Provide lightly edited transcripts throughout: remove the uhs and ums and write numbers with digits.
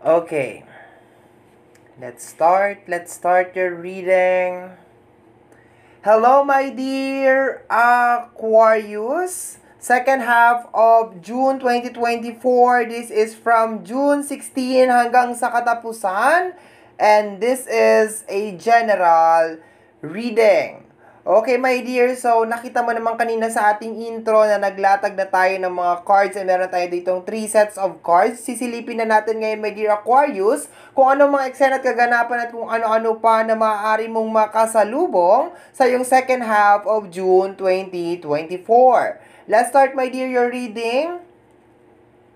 Okay. Let's start. Let's start your reading. Hello, my dear Aquarius. Second half of June 2024. This is from June 16 hanggang sa katapusan. And this is a general reading. Okay, my dear. So, nakita mo naman kanina sa ating intro na naglatag na tayo ng mga cards and meron tayo ditong 3 sets of cards. Sisilipin na natin ngayon, my dear Aquarius, kung ano mga eksena at kaganapan at kung ano-ano pa na maaari mong makasalubong sa yung second half of June 2024. Let's start, my dear, your reading.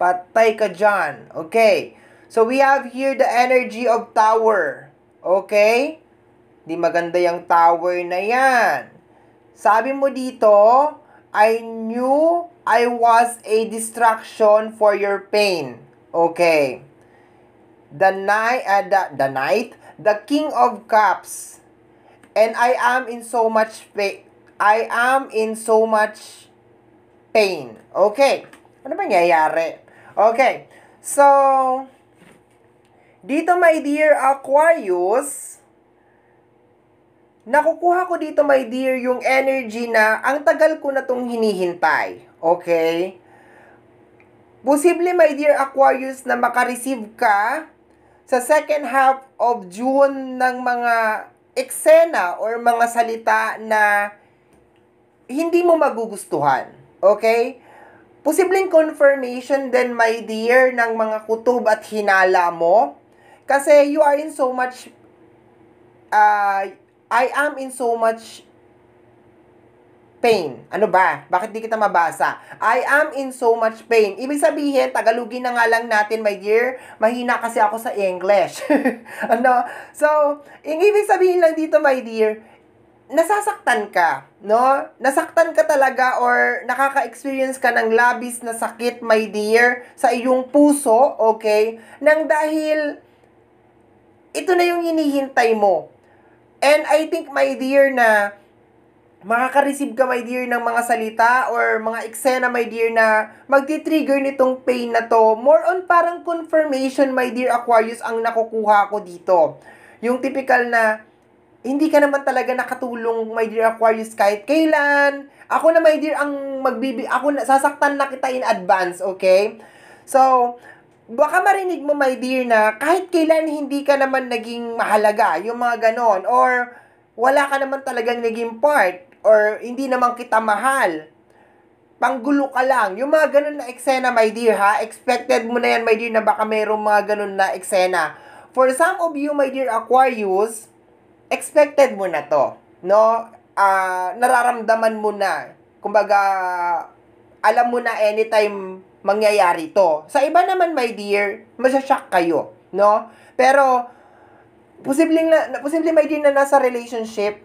Patay ka dyan. Okay. So, we have here the energy of Tower. Okay? Di maganda yung tower na yan. Sabi mo dito, I knew I was a distraction for your pain. Okay. The Knight, the King of Cups. And I am in so much pain. I am in so much pain. Okay. Ano ba nangyayari? Okay. So, dito, my dear Aquarius, nakukuha ko dito, my dear, yung energy na ang tagal ko na tong hinihintay. Okay? Posible, my dear Aquarius, na makareceive ka sa second half of June ng mga eksena or mga salita na hindi mo magugustuhan. Okay? Posibleng confirmation din, my dear, ng mga kutob at hinala mo. Kasi you are in so much I am in so much pain. Ano ba? Bakit di kita mabasa? I am in so much pain. Ibig sabihin, Tagalogin na nga lang natin, my dear. Mahina kasi ako sa English. Ano? So, yung ibig sabihin lang dito, my dear, nasasaktan ka, no? Nasaktan ka talaga or nakaka-experience ka ng labis na sakit, my dear, sa iyong puso, okay? Nang dahil ito na yung hinihintay mo. And I think, my dear, na makaka-receive ka, my dear, ng mga salita or mga eksena, my dear, na magti-trigger nitong pain na to. More on parang confirmation, my dear Aquarius, ang nakukuha ko dito. Yung typical na, hindi ka naman talaga nakatulong, my dear Aquarius, kahit kailan. Ako na, my dear, sasaktan na kita in advance, okay? So, baka marinig mo, my dear, na kahit kailan hindi ka naman naging mahalaga, yung mga ganon, or wala ka naman talagang naging part, or hindi naman kita mahal, panggulo ka lang, yung mga ganon na eksena, my dear, ha, expected mo na yan, my dear, na baka mayroong mga ganon na eksena. For some of you, my dear Aquarius, expected mo na to, no? Nararamdaman mo na, kumbaga, alam mo na anytime mangyayari to. Sa iba naman, my dear, masashock kayo, no? Pero, posible, my dear, na nasa relationship,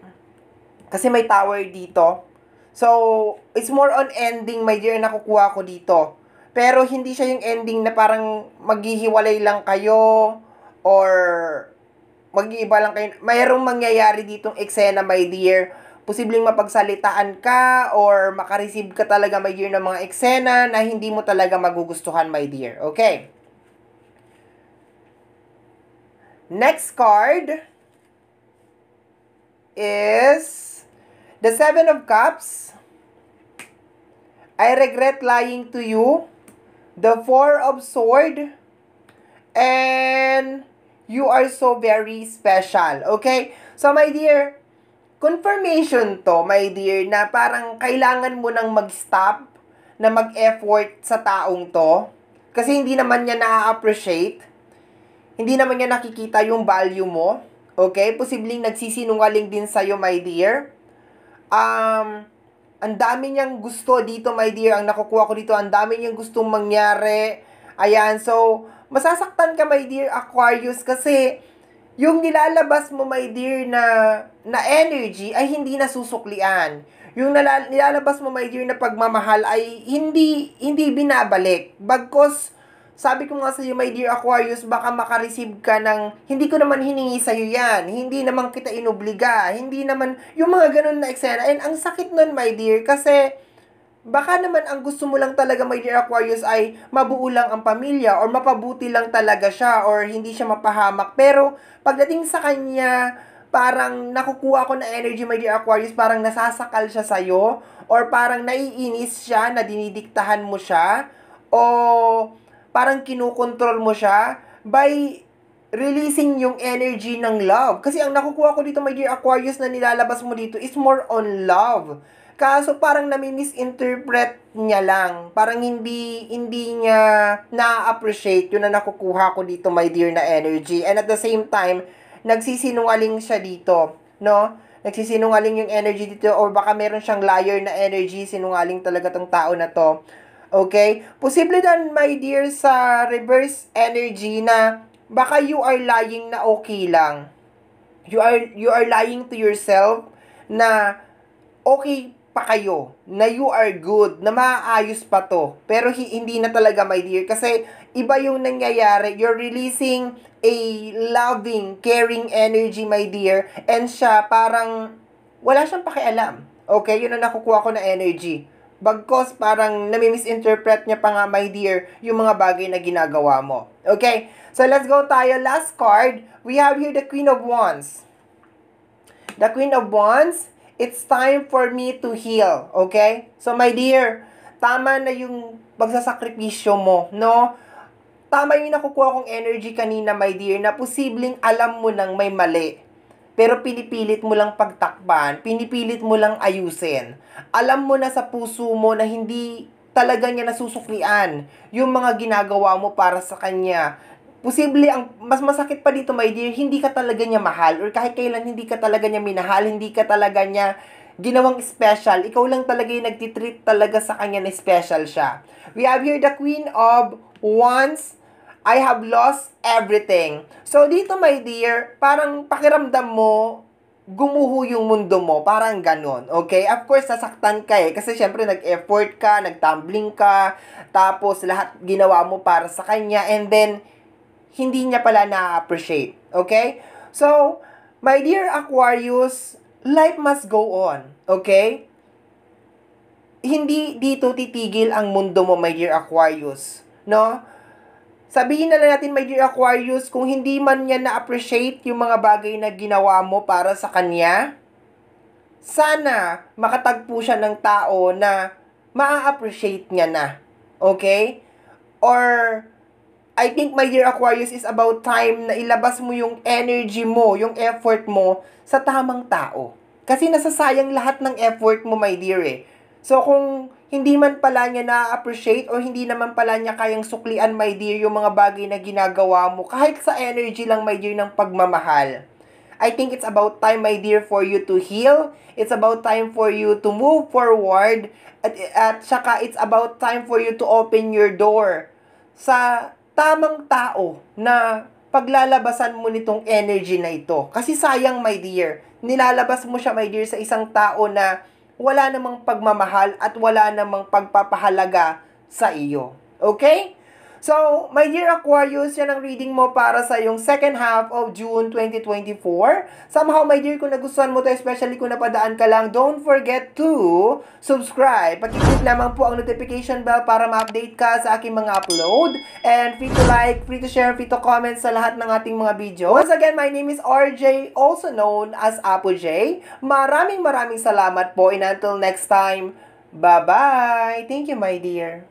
kasi may tower dito. So, it's more on ending, my dear, na nakukuha ko dito. Pero, hindi siya yung ending na parang maghihiwalay lang kayo, or mag-iiba lang kayo. Mayroong mangyayari ditong eksena, my dear. Posibleng mapagsalitaan ka or makareceive ka talaga, my dear, ng mga eksena na hindi mo talaga magugustuhan, my dear. Okay. Next card is the Seven of Cups. I regret lying to you. The Four of Swords. And you are so very special. Okay? So, my dear, confirmation to, my dear, na parang kailangan mo nang mag-stop, na mag-effort sa taong to. Kasi hindi naman niya na-appreciate. Hindi naman niya nakikita yung value mo. Okay? Posibleng nagsisinungaling din sa'yo, my dear. Ang dami niyang gusto dito, my dear. Ang nakukuha ko dito, ang dami niyang gustong mangyari. Ayan, so, masasaktan ka, my dear Aquarius, kasi yung nilalabas mo, my dear, na energy ay hindi nasusuklian. Yung nilalabas mo, my dear, na pagmamahal ay hindi binabalik. Bagkos, sabi ko nga sa iyo, my dear Aquarius, baka makareceive ka ng, hindi ko naman hiningi sa iyo yan. Hindi naman kita inobliga. Hindi naman, yung mga ganun na eksena. And ang sakit nun, my dear, kasi baka naman ang gusto mo lang talaga, my dear Aquarius, ay mabuo lang ang pamilya or mapabuti lang talaga siya or hindi siya mapahamak. Pero pagdating sa kanya, parang nakukuha ko na energy, my dear Aquarius, parang nasasakal siya sa'yo or parang naiinis siya na dinidiktahan mo siya o parang kinukontrol mo siya by releasing yung energy ng love. Kasi ang nakukuha ko dito, my dear Aquarius, na nilalabas mo dito is more on love. Kaso parang nami-misinterpret niya lang. Parang hindi niya na-appreciate yun na nakukuha ko dito, my dear, na energy. And at the same time, nagsisinungaling siya dito, no? Nagsisinungaling yung energy dito or baka meron siyang liar na energy, sinungaling talaga tong tao na to. Okay? Posible dan, my dear, sa reverse energy na baka you are lying na okay lang. You are lying to yourself na okay pa kayo, na you are good, na maayos pa to. Pero hindi na talaga, my dear, kasi iba yung nangyayari. You're releasing a loving, caring energy, my dear, and siya parang wala siyang pakialam. Okay? Yun ang nakukuha ko na energy. Bagkos parang nami-misinterpret niya pa nga, my dear, yung mga bagay na ginagawa mo. Okay? So, let's go tayo. Last card, we have here the Queen of Wands. The Queen of Wands, it's time for me to heal. Okay? So, my dear, tama na yung pagsasakripisyo mo, no? Tama yung nakukuha kong energy kanina, my dear, na posibleng alam mo nang may mali. Pero pinipilit mo lang pagtakpan, pinipilit mo lang ayusin. Alam mo na sa puso mo na hindi talaga niya nasusuklian yung mga ginagawa mo para sa kanya. Posible, ang mas masakit pa dito, my dear, hindi ka talaga niya mahal or kahit kailan hindi ka talaga niya minahal, hindi ka talaga niya ginawang special. Ikaw lang talaga yung nagtitreat talaga sa kanya na special siya. We have here the Queen of Wands. I have lost everything. So, dito, my dear, parang pakiramdam mo, gumuho yung mundo mo. Parang ganun. Okay? Of course, nasaktan ka eh. Kasi, syempre, nag-effort ka, nag-tumbling ka, tapos, lahat ginawa mo para sa kanya, and then, hindi niya pala na-appreciate. Okay? So, my dear Aquarius, life must go on. Okay? Hindi dito titigil ang mundo mo, my dear Aquarius. No? Sabihin na lang natin, my dear Aquarius, kung hindi man niya na-appreciate yung mga bagay na ginawa mo para sa kanya, sana makatagpo siya ng tao na ma-appreciate niya na. Okay? Or, I think, my dear Aquarius, is about time na ilabas mo yung energy mo, yung effort mo sa tamang tao. Kasi nasasayang lahat ng effort mo, my dear eh. So, kung hindi man pala niya na-appreciate or hindi naman pala niya kayang suklian, my dear, yung mga bagay na ginagawa mo, kahit sa energy lang, my dear, ng pagmamahal, I think it's about time, my dear, for you to heal. It's about time for you to move forward. At saka, it's about time for you to open your door sa tamang tao na paglalabasan mo nitong energy na ito. Kasi sayang, my dear, nilalabas mo siya, my dear, sa isang tao na wala namang pagmamahal at wala namang pagpapahalaga sa iyo. Okay? So, my dear Aquarius, yan ang reading mo para sa yung second half of June 2024. Somehow, my dear, kung nagustuhan mo to, especially kung napadaan ka lang, don't forget to subscribe. Pag-click lamang po ang notification bell para ma-update ka sa aking mga upload. And free to like, free to share, free to comment sa lahat ng ating mga video. Once again, my name is RJ, also known as Apo J. Maraming salamat po, and until next time, bye-bye! Thank you, my dear.